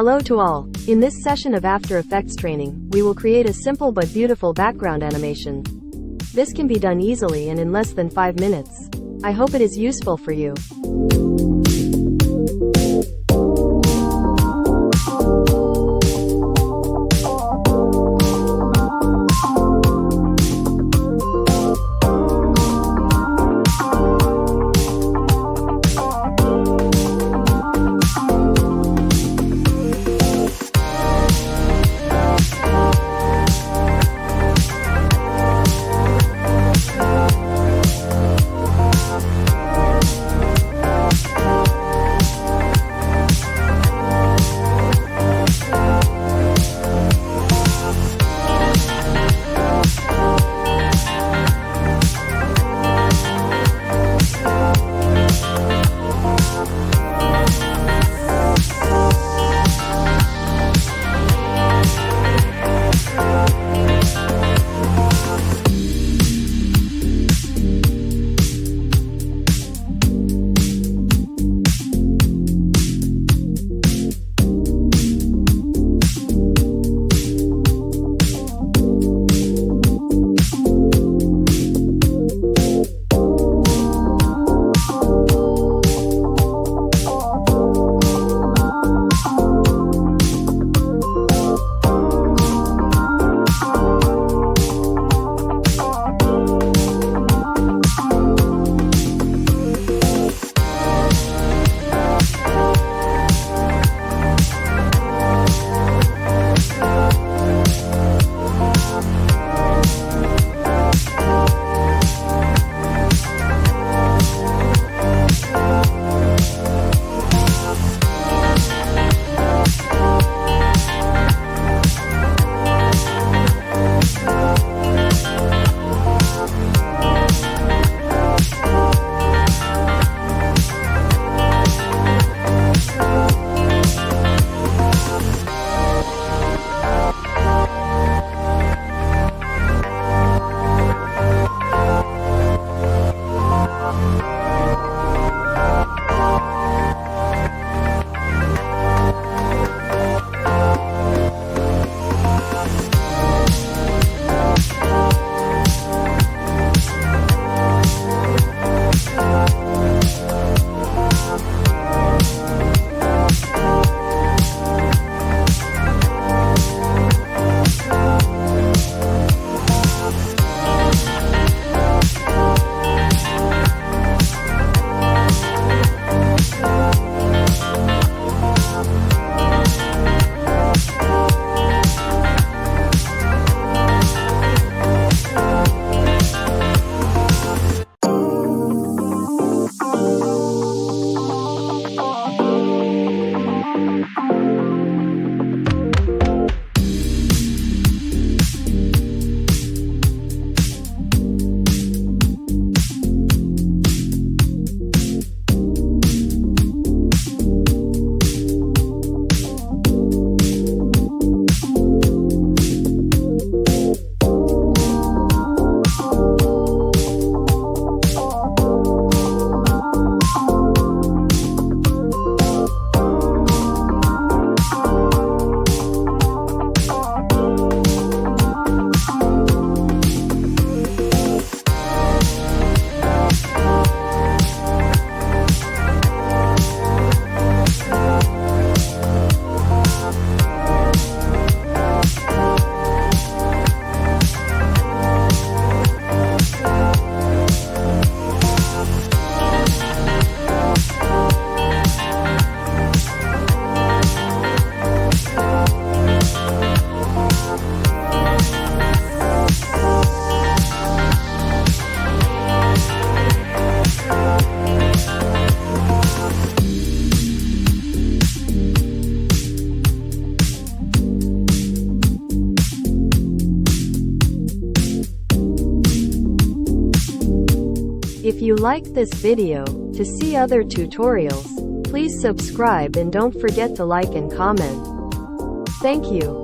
Hello to all. In this session of After Effects training, we will create a simple but beautiful background animation. This can be done easily and in less than 5 minutes. I hope it is useful for you. If you liked this video, to see other tutorials, please subscribe and don't forget to like and comment. Thank you.